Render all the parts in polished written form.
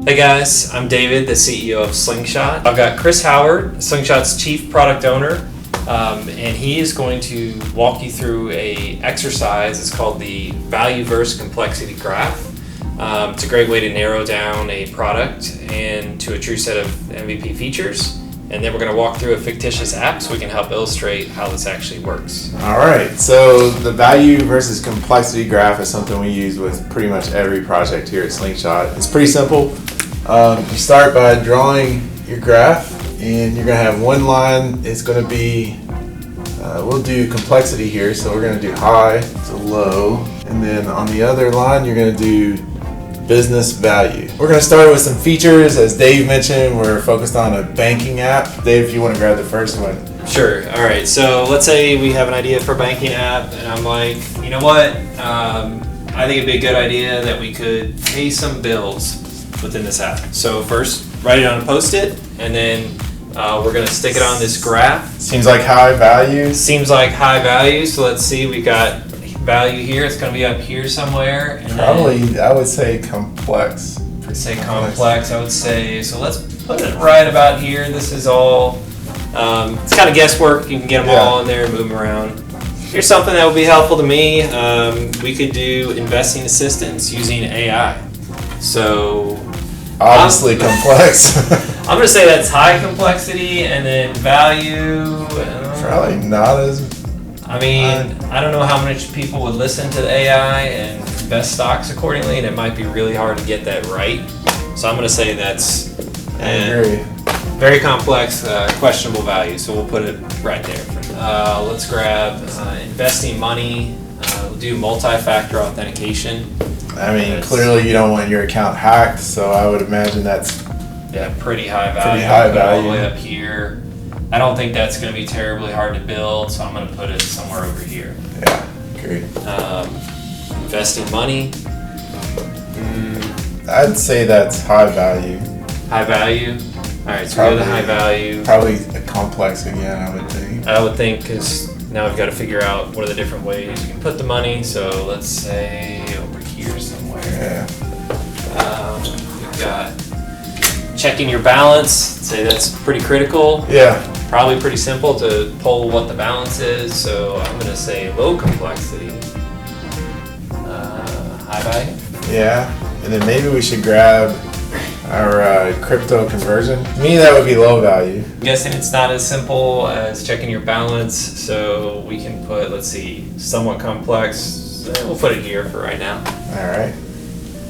Hey guys, I'm David, the CEO of Slingshot. I've got Chris Howard, Slingshot's Chief Product Owner, and he is going to walk you through a exercise. It's called the Value versus Complexity Graph. It's a great way to narrow down a product and to a true set of MVP features. And then we're going to walk through a fictitious app so we can help illustrate how this actually works. All right, so the value versus complexity graph is something we use with pretty much every project here at Slingshot. It's pretty simple. You start by drawing your graph, and you're going to have one line. It's going to be, we'll do complexity here, so we're going to do high to low. And then on the other line, you're going to do business value. We're going to start with some features. As Dave mentioned, we're focused on a banking app. Dave, if you want to grab the first one. Sure. All right. So let's say we have an idea for a banking app, and I'm like, you know what? I think it'd be a good idea that we could pay some bills within this app. So first, write it on a Post-it, and then we're going to stick it on this graph. Seems like high value. Seems like high value. So let's see. We got value here. It's going to be up here somewhere. And probably, I would say complex. Say complex. I would say. So let's put it right about here. This is all. It's kind of guesswork. You can get them all in there and move them around. Here's something that would be helpful to me. We could do investing assistance using AI. So obviously complex. I'm going to say that's high complexity, and then value. Probably not as. I mean, I don't know how much people would listen to the AI and invest stocks accordingly, and it might be really hard to get that right. So I'm going to say that's very complex, questionable value. So we'll put it right there. Let's grab investing money. We'll do multi-factor authentication. I mean, clearly you don't want your account hacked, so I would imagine that's pretty high value. Pretty high value. All the way up here. I don't think that's going to be terribly hard to build, so I'm going to put it somewhere over here. Yeah, great. Investing money. I'd say that's high value. High value? All right, so we go to high value. Probably complex again, I would think. I would think, because now we've got to figure out what are the different ways you can put the money. So let's say over here somewhere. Yeah. We've got checking your balance. Say that's pretty critical. Yeah. Probably pretty simple to pull what the balance is. So I'm going to say low complexity. High value. Yeah. And then maybe we should grab our crypto conversion. To me, that would be low value. I'm guessing it's not as simple as checking your balance. So we can put, let's see, somewhat complex. We'll put it here for right now. All right.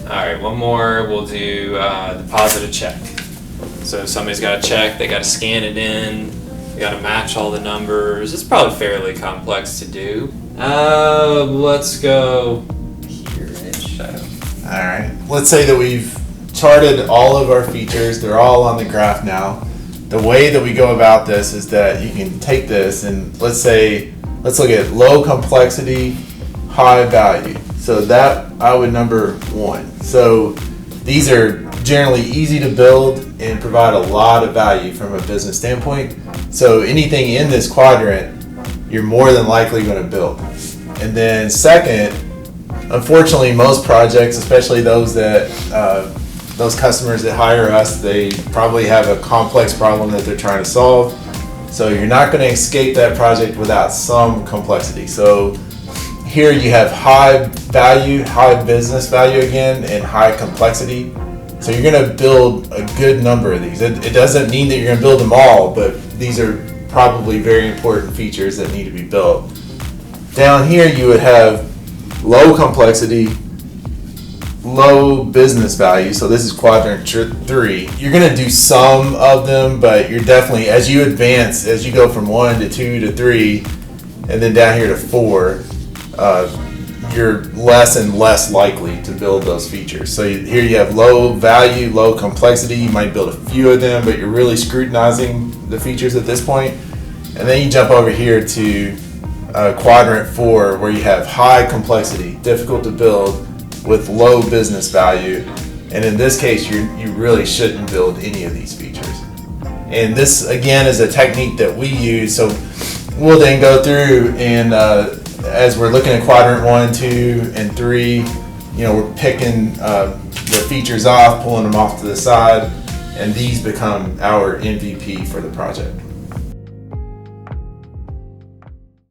All right, one more. We'll do deposit a check. So somebody's got a check, they got to scan it in, they got to match all the numbers. It's probably fairly complex to do. Let's go here-ish. All right. Let's say that we've charted all of our features. They're all on the graph now. The way that we go about this is that you can take this and let's look at low complexity, high value. So that I would number 1. So these are generally easy to build and provide a lot of value from a business standpoint. So anything in this quadrant, you're more than likely going to build. And then second, unfortunately, most projects, especially those customers that hire us, they probably have a complex problem that they're trying to solve. So you're not going to escape that project without some complexity. So here you have high value, high business value again, and high complexity. So you're going to build a good number of these. It doesn't mean that you're going to build them all, but these are probably very important features that need to be built. Down here you would have low complexity, low business value. So this is quadrant 3. You're going to do some of them, but you're definitely, as you advance, as you go from 1 to 2 to 3, and then down here to 4, you're less and less likely to build those features. So here you have low value, low complexity. You might build a few of them, but you're really scrutinizing the features at this point. And then you jump over here to quadrant 4, where you have high complexity, difficult to build, with low business value. And in this case, you really shouldn't build any of these features. And this, again, is a technique that we use. So we'll then go through and as we're looking at quadrant 1, 2, and 3, we're picking the features off, pulling them off to the side, and these become our MVP for the project.